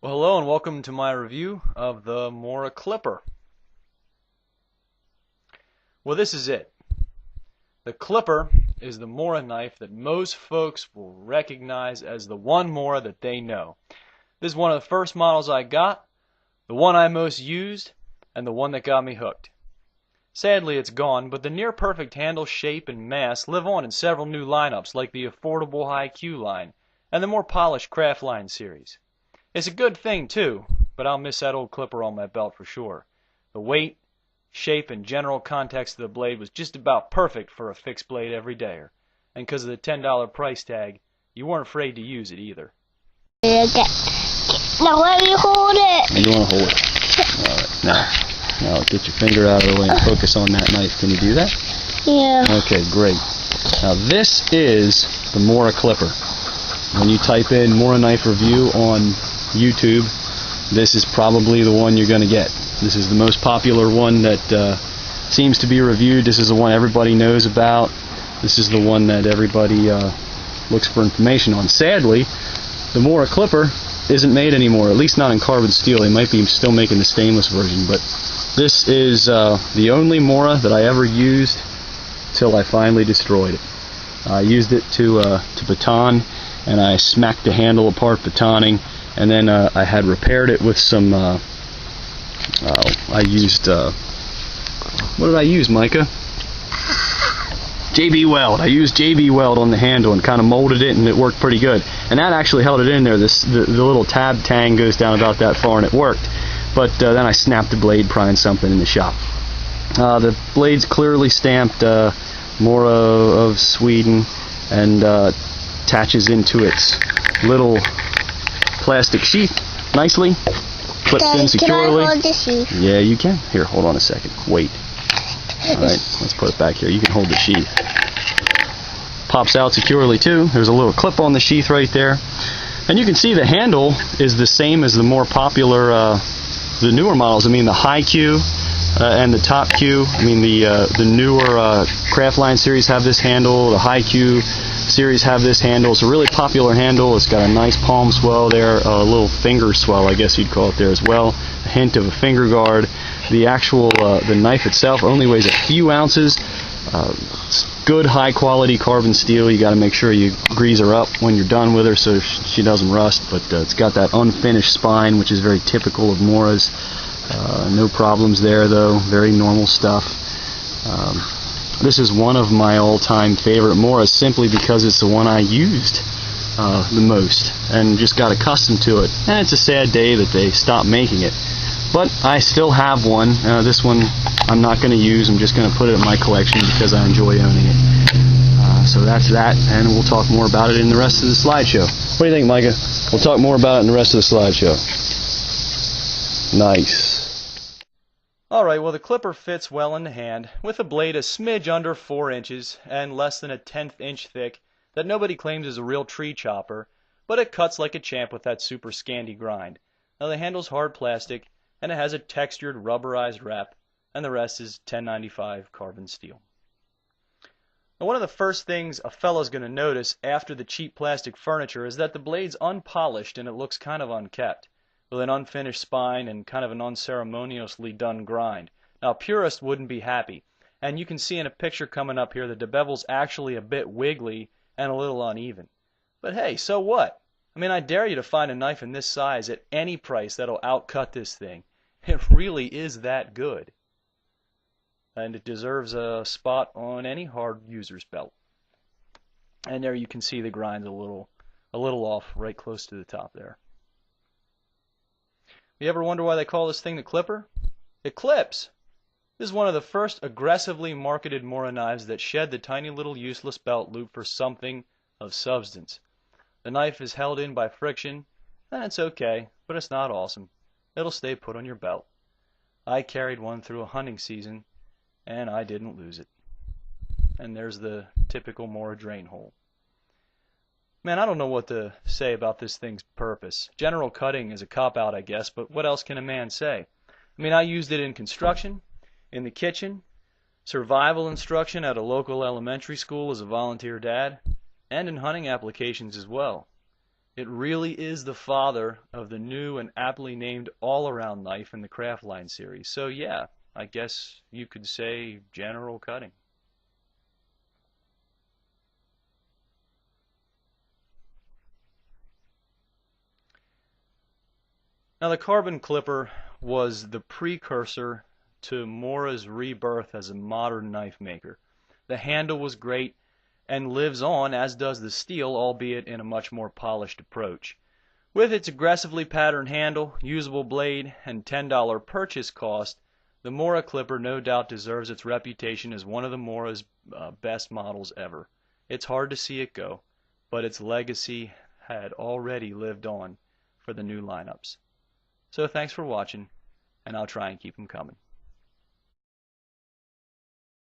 Well, hello and welcome to my review of the Mora Clipper. Well, this is it. The Clipper is the Mora knife that most folks will recognize as the one Mora that they know. This is one of the first models I got, the one I most used, and the one that got me hooked. Sadly, it's gone, but the near-perfect handle, shape, and mass live on in several new lineups like the affordable High-Q line and the more polished Craft line series. It's a good thing, too, but I'll miss that old Clipper on my belt for sure. The weight, shape, and general context of the blade was just about perfect for a fixed blade everydayer. And because of the $10 price tag, you weren't afraid to use it either. Okay. Now let me hold it. You want to hold it. Alright, now get your finger out of the way and focus on that knife. Can you do that? Yeah. Okay, great. Now this is the Mora Clipper. When you type in Mora Knife Review on YouTube, this is probably the one you're going to get. This is the most popular one that seems to be reviewed. This is the one everybody knows about. This is the one that everybody looks for information on. Sadly, the Mora Clipper isn't made anymore, at least not in carbon steel. They might be still making the stainless version, but this is the only Mora that I ever used till I finally destroyed it. I used it to baton, and I smacked the handle apart batoning, and then I had repaired it with some I used what did I use, Micah? JB Weld. I used JB Weld on the handle and kind of molded it, and it worked pretty good. And that actually held it in there. The little tab tang goes down about that far, and it worked. But then I snapped the blade prying something in the shop. The blade's clearly stamped Mora of Sweden, and attaches into its little plastic sheath nicely. Clips in securely. Can I hold the sheath? Yeah, you can. Here, hold on a second. Wait. Alright, let's put it back here. You can hold the sheath. Pops out securely too. There's a little clip on the sheath right there. And you can see the handle is the same as the more popular, the newer models. I mean the High-Q and the Top Q. I mean the newer Craft line series have this handle. The High-Q series have this handle. It's a really popular handle. It's got a nice palm swell there, a little finger swell, I guess you'd call it there as well. A hint of a finger guard. The actual the knife itself only weighs a few ounces. It's good high quality carbon steel. You got to make sure you grease her up when you're done with her so she doesn't rust, but it's got that unfinished spine, which is very typical of Mora's. No problems there though, very normal stuff. This is one of my all-time favorite Moras simply because it's the one I used the most and just got accustomed to it. And it's a sad day that they stopped making it. But I still have one. This one I'm not going to use. I'm just going to put it in my collection because I enjoy owning it. So that's that, and we'll talk more about it in the rest of the slideshow. What do you think, Micah? We'll talk more about it in the rest of the slideshow. Nice. Alright, well the Clipper fits well in the hand, with a blade a smidge under 4 inches and less than a 1/10 inch thick that nobody claims is a real tree chopper, but it cuts like a champ with that super Scandi grind. Now the handle's hard plastic, and it has a textured rubberized wrap, and the rest is 1095 carbon steel. Now one of the first things a fellow's going to notice after the cheap plastic furniture is that the blade's unpolished and it looks kind of unkept, with an unfinished spine and kind of an unceremoniously done grind. Now a purist wouldn't be happy, and you can see in a picture coming up here that the bevel's actually a bit wiggly and a little uneven. But hey, so what? I mean, I dare you to find a knife in this size at any price that'll outcut this thing. It really is that good. And it deserves a spot on any hard user's belt. And there you can see the grind's a little off right close to the top there. You ever wonder why they call this thing the Clipper? It clips. This is one of the first aggressively marketed Mora knives that shed the tiny little useless belt loop for something of substance. The knife is held in by friction, and it's okay, but it's not awesome. It'll stay put on your belt. I carried one through a hunting season, and I didn't lose it. And there's the typical Mora drain hole. Man, I don't know what to say about this thing's purpose. General cutting is a cop-out, I guess, but what else can a man say? I mean, I used it in construction, in the kitchen, survival instruction at a local elementary school as a volunteer dad, and in hunting applications as well. It really is the father of the new and aptly named all-around knife in the Craftline series. So yeah, I guess you could say general cutting. Now the carbon clipper was the precursor to Mora's rebirth as a modern knife maker. The handle was great and lives on, as does the steel, albeit in a much more polished approach. With its aggressively patterned handle, usable blade, and $10 purchase cost, the Mora Clipper no doubt deserves its reputation as one of the Mora's best models ever. It's hard to see it go, but its legacy had already lived on for the new lineups. So thanks for watching, and I'll try and keep them coming.